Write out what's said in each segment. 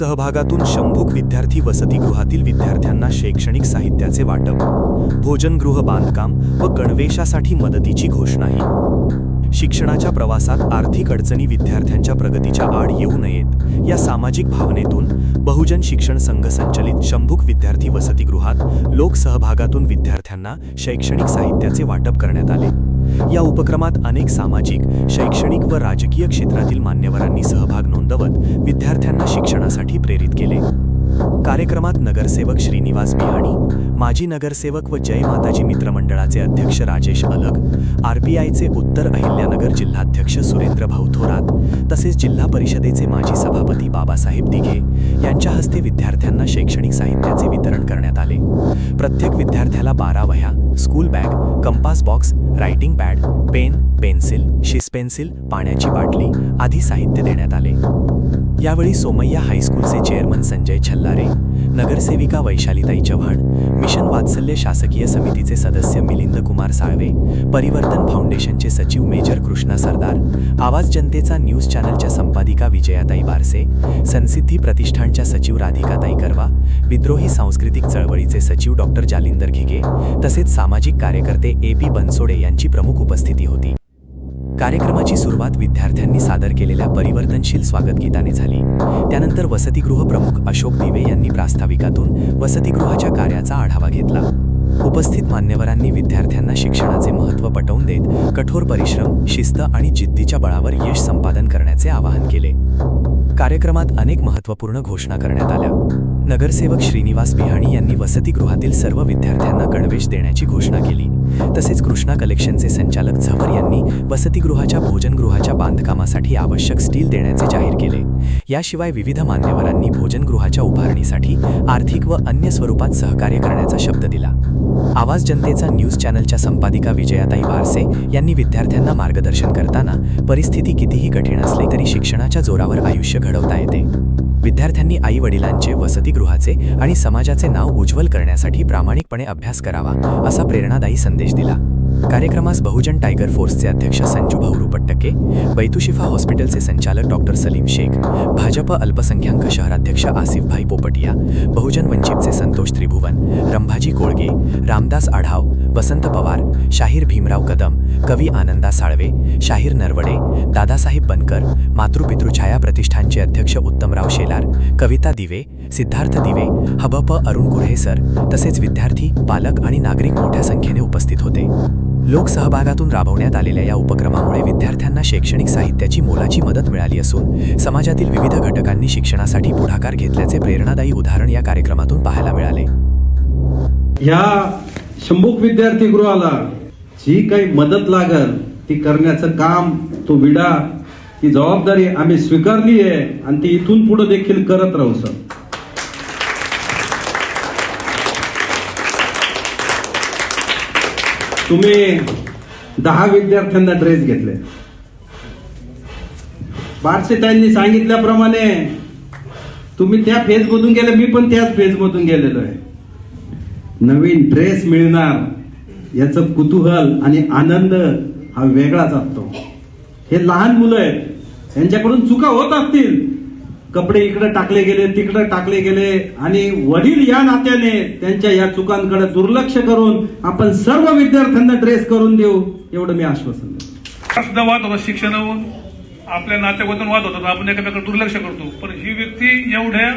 लोकसहभागातून शंभूक विद्यार्थी वसतिगृहातील विद्यार्थ्यांना शैक्षणिक साहित्याचे वाटप, भोजनगृह बांधकाम व गणवेशासाठी मदतीची घोषणाही। शिक्षणाच्या प्रवासात आर्थिक अडचणी विद्यार्थ्यांच्या प्रगतीच्या आड येऊ नयेत या सामाजिक भावनेतून बहुजन शिक्षण संघ संचलित शंभूक विद्यार्थी वसतिगृहात लोकसहभागातून विद्यार्थ्यांना शैक्षणिक साहित्याचे वाटप करण्यात आले। या उपक्रमात अनेक सामाजिक, शैक्षणिक व राजकीय क्षेत्रातील मान्यवरांनी सहभाग नोंदवत विद्यार्थ्यांना शिक्षणासाठी प्रेरित केले। कार्यक्रमात नगरसेवक श्रीनिवास बिहाणी, माजी नगरसेवक व जय माताजी मित्रमंडळाचे अध्यक्ष राजेश अलग, RPIचे उत्तर अहिल्यानगर जिल्हाध्यक्ष सुरेंद्र भाऊ थोरात तसेच जिल्हा परिषदेचे माजी सभापती बाबासाहेब दिघे यांच्या हस्ते विद्यार्थ्यांना शैक्षणिक साहित्याचे वितरण करण्यात आले। प्रत्येक विद्यार्थ्याला 12 वह्या, school bag, compass box, writing pad, pen, pencil, शिसपेन्सिल, पाण्याची बाटली आदी साहित्य देण्यात आले। यावेळी सोमय्या हायस्कूलचे चेअरमन संजय छल्लारे, नगरसेविका वैशालीताई चव्हाण, मिशन वात्सल्य शासकीय समितीचे सदस्य मिलिंद कुमार साळवे, परिवर्तन फाउंडेशनचे सचिव मेजर कृष्णा सरदार, आवाज जनतेचा न्यूज चॅनलच्या संपादिका विजयाताई बारसे, संसिद्धी प्रतिष्ठानच्या सचिव राधिकाताई करवा, विद्रोही सांस्कृतिक चळवळीचे सचिव डॉक्टर जालिंदर घिगे तसेच सामाजिक कार्यकर्ते AP बनसोडे यांची प्रमुख उपस्थिती होती। कार्यक्रमाची सुरुवात विद्यार्थ्यांनी सादर केलेल्या परिवर्तनशील स्वागत गीताने झाली। त्यानंतर वसतिगृह प्रमुख अशोक दिवे यांनी प्रास्ताविकातून वसतिगृहाच्या कार्याचा आढावा घेतला। उपस्थित मान्यवरांनी विद्यार्थ्यांना शिक्षणाचे महत्त्व पटवून देत कठोर परिश्रम, शिस्त आणि जिद्दीच्या बळावर यश संपादन करण्याचे आवाहन केले। कार्यक्रमात अनेक महत्त्वपूर्ण घोषणा करण्यात आल्या। नगरसेवक श्रीनिवास बिहाणी यांनी वसतिगृहातील सर्व विद्यार्थ्यांना गणवेश देण्याची घोषणा केली। तसेच कृष्णा कलेक्शनचे संचालक झवर यांनी वसतिगृहाच्या भोजनगृहाच्या बांधकामासाठी आवश्यक स्टील देण्याचे जाहीर केले। याशिवाय विविध मान्यवरांनी भोजनगृहाच्या उभारणीसाठी आर्थिक व अन्य स्वरूपात सहकार्य करण्याचा शब्द दिला। आवाज जनतेचा न्यूज चॅनलच्या संपादिका विजयाताई बारसे यांनी विद्यार्थ्यांना मार्गदर्शन करताना परिस्थिती कितीही कठीण असली तरी शिक्षणाच्या जोरावर आयुष्य घडवता येते। विद्यार्थ्यांनी आई-वडिलांचे, वसतिगृहाचे आणि समाजाचे नाव उज्ज्वल करण्यासाठी प्रामाणिकपणे अभ्यास करावा असा प्रेरणादायी संदेश दिला। कार्यक्रमास बहुजन टायगर फोर्सचे अध्यक्ष संजू भाऊ रुपट्टके, बैतूशिफा हॉस्पिटलचे संचालक डॉक्टर सलीम शेख, भाजप अल्पसंख्याक शहराध्यक्ष आसिफ भाई पोपटिया, बहुजन वंचितचे संतोष त्रिभुवन, रंभाजी कोळगे, रामदास आढाव, वसंत पवार, शाहीर भीमराव कदम, कवी आनंदा साळवे, शाहीर नरवडे, दादासाहेब बनकर, मातृपितृछाया प्रतिष्ठानचे अध्यक्ष उत्तमराव शेलार, कविता दिवे, सिद्धार्थ दिवे, हबप अरुण कुऱ्हे सर तसेच विद्यार्थी, पालक आणि नागरिक मोठ्या संख्येने उपस्थित होते। लोकसहभागातून राबवण्यात आलेल्या या उपक्रमामुळे विद्यार्थ्यांना शैक्षणिक साहित्याची मोलाची मदत मिळाली असून समाजातील विविध घटकांनी शिक्षणासाठी पुढाकार घेतल्याचे प्रेरणादायी उदाहरण या कार्यक्रमातून पाहायला मिळाले। या शंभूक विद्यार्थीगृहाला जी काही मदत लागल ती करण्याचं काम, तो विडा, ती जबाबदारी आम्ही स्वीकारली आहे आणि ती इथून पुढे देखील करत राहू सर। तुम्ही 10 विद्यार्थ्यांना ड्रेस घेतले। बारसे त्यांनी सांगितल्याप्रमाणे तुम्ही त्या फेज मधून गेले, मी पण त्याच फेज मधून गेलेलो आहे। नवीन ड्रेस मिळणार याचं कुतूहल आणि आनंद हा वेगळाच असतो। हे लहान मुलं आहेत, त्यांच्याकडून चुका होत असतील, कपडे इकडे टाकले गेले, तिकडे टाकले गेले आणि वडील या नात्याने त्यांच्या या चुकांकडे दुर्लक्ष करून आपण सर्व विद्यार्थ्यांना ड्रेस करून देऊ एवढं मी आश्वासन देतो। सुद्धा वाद होता, शिक्षणावर आपल्या नात्याबद्दल वाद होतात, आपण एकामेकांकडे दुर्लक्ष करतो, पण ही व्यक्ती एवढ्या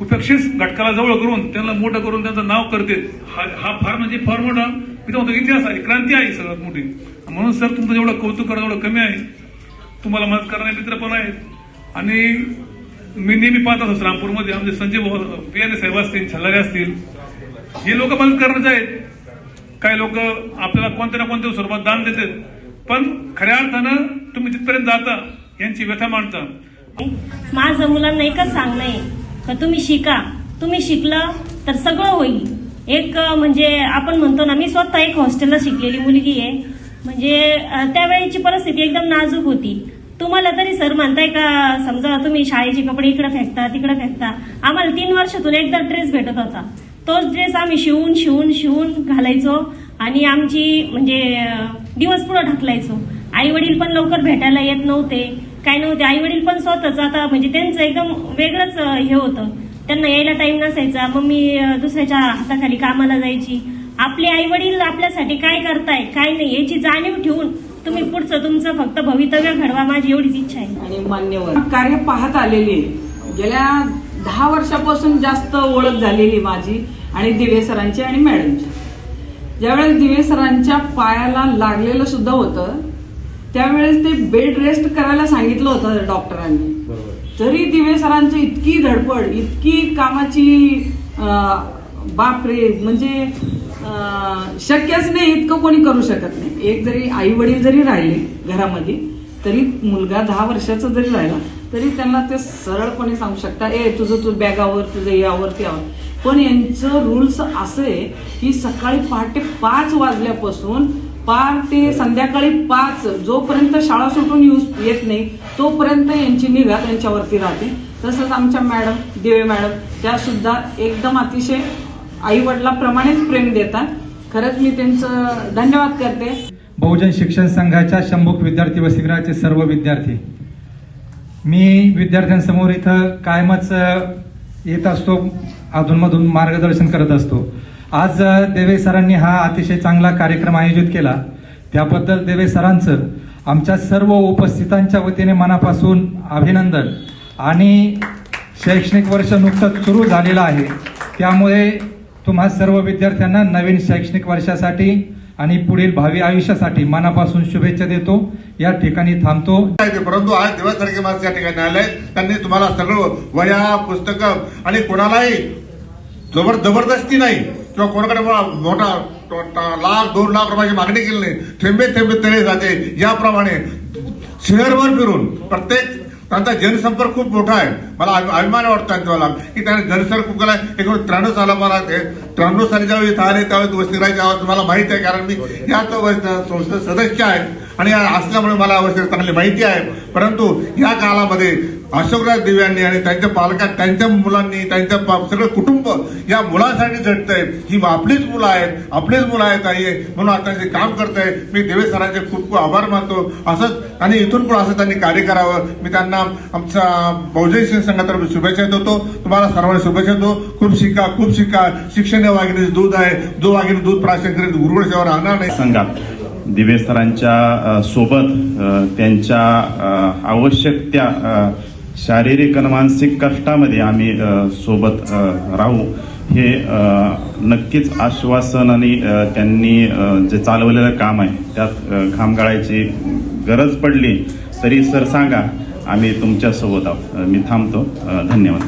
उपेक्षित घटकाला जवळ करून त्यांना मोठं करून त्यांचं नाव करते, हा फार म्हणजे फार मोठा मी म्हणतो इतिहास आहे, क्रांती आहे सगळ्यात मोठी। म्हणून सर तुमचं जेवढं कौतुक करणं एवढं कमी आहे। तुम्हाला मदत करणारे मित्र पण आहेत आणि मी नेहमी पाहत असतो रामपूरमध्ये आमचे संजय बियाणे साहेब असतील, छल्लारे असतील, हे लोक मदत करण्याचे आहेत। काही लोक आपल्याला कोणत्या ना कोणत्या स्वरूपात दान देतात, पण खऱ्या अर्थानं तुम्ही तिथपर्यंत जाता, यांची व्यथा मांडता। माझं मुलांना एकच सांगणं आहे का तुम्ही शिका, तुम्ही शिकलं तर सगळं होईल। एक म्हणजे आपण म्हणतो ना, मी स्वतः एक हॉस्टेलला शिकलेली मुलगी आहे, म्हणजे त्यावेळेची परिस्थिती एकदम नाजूक होती। तुम्हाला तरी सर म्हणताय का, समजा तुम्ही शाळेचे कपडे इकडे फेकता तिकडे फेकता, आम्हाला 3 वर्षातून एकदा ड्रेस भेटत होता। तोच ड्रेस आम्ही शिवून शिवून शिवून घालायचो आणि आमची म्हणजे दिवस पुढे ढकलायचो। आई वडील पण लवकर भेटायला येत नव्हते, काय नव्हते. आई वडील पण स्वतःच आता म्हणजे त्यांचं एकदम वेगळंच हे होतं. त्यांना यायला टाइम नसायचा. मम्मी दुसऱ्याच्या हाताखाली कामाला जायची. आपले आई वडील आपल्यासाठी काय करताय काय नाही याची जाणीव ठेवून तुम्ही पुढचं तुमचं फक्त भवितव्य घडवा, माझी एवढीच इच्छा आहे. आणि मान्यवर कार्य पाहत आलेली आहे. गेल्या 10 वर्षापासून जास्त ओळख झालेली माझी आणि दिवे सरांची आणि मॅडमची. ज्यावेळेस दिवे सरांच्या पायाला लागलेलं सुद्धा होतं त्यावेळेस ते बेड रेस्ट करायला सांगितलं होतं डॉक्टरांनी. तरी दिवे सरांची इतकी धडपड, इतकी कामाची बापरे, म्हणजे शक्यच नाही, इतकं कोणी करू शकत नाही. एक जरी आई वडील जरी राहिले घरामध्ये तरी मुलगा 10 वर्षाचा जरी राहिला तरी त्यांना ते सरळपणे सांगू शकता, तुझं तू बॅगावर, तुझं यावर त्यावर. पण यांचं रूल्स असं आहे की सकाळी पहाटे 5 वाजल्यापासून पार ते संध्याकाळी 5 जोपर्यंत शाळा सुटून येत नाही तोपर्यंत यांची निगा त्यांच्यावरती राहते. तसंच आमच्या मॅडम, दिवे मॅडम, त्या सुद्धा एकदम अतिशय आई वडिलाप्रमाणेच प्रेम देतात. खरंच मी त्यांचं धन्यवाद करते. बहुजन शिक्षण संघाच्या शंभूक विद्यार्थी वसतिगृहाचे सर्व विद्यार्थी, मी विद्यार्थ्यांसमोर इथं कायमच येत असतो, अधूनमधून मार्गदर्शन करत असतो. आज देवे सरांनी हा अतिशय चांगला कार्यक्रम आयोजित केला त्याबद्दल देवे सरांचं आमच्या सर्व उपस्थितांच्या वतीने मनापासून अभिनंदन. आणि शैक्षणिक वर्ष नुकतंच सुरू झालेलं आहे त्यामुळे तुम्हा सर्व विद्यार्थ्यांना नवीन शैक्षणिक वर्षासाठी आणि पुढील भावी आयुष्यासाठी मनापासून शुभेच्छा देतो. या ठिकाणी थांबतो. परंतु आज दिवससारखे माणसं या ठिकाणी आले, त्यांनी तुम्हाला सगळं वह्या पुस्तकं आणि कोणालाही जबरदस्ती नाही किंवा कोणाकडे मोठा 1,00,000-2 लाख रुपयाची मागणी केली नाही. थेंबे थेंबे तळे जाते याप्रमाणे शहरभर फिरून प्रत्येक त्यांचा जनसंपर्क खूप मोठा आहे. मला अभिमान वाटतो मला की त्याने जनसंपर्क खूप केला. 1993 साला मला 93 साली ज्यावेळी इथं आले त्यावेळेस वसतिगृहाची आवाज तुम्हाला माहिती आहे, कारण मी याच संस्थेत सदस्य आहे आणि असल्यामुळे मला वसतिगृह चांगली माहिती आहे. परंतु या काळामध्ये अशोकराज दिवे यांनी आणि त्यांच्या पालकांनी, त्यांच्या मुलांनी, त्यांच्या सगळं कुटुंब या मुलांसाठी झटतंय. ही आपलीच मुलं आहेत आई, म्हणून आता जे काम करतंय मी देवे सरांचे खूप खूप आभार मानतो. असंच आणि इथून पुढे असं त्यांनी कार्य करावं मी त्यांना आमच्या बहुजन शिक्षण संघातर्फे शुभेच्छा देतो. तुम्हाला सर्वांना शुभेच्छा देतो. खूप शिका. शिक्षण हे वाघिणीचं दूध आहे. जो वाघिणी दूध प्राशन करेल गुरुगुळावर राहणार नाही. संघात दिवे सरांच्या सोबत त्यांच्या आवश्यक त्या शारीरिक आणि मानसिक कष्टामध्ये आम्ही सोबत राहू हे नक्कीच आश्वासन. आणि त्यांनी जे चालवलेलं काम आहे त्यात घाम गाळायची गरज पडली तरी सर सांगा, आम्ही तुमच्या सोबत आहोत. मी थांबतो. धन्यवाद.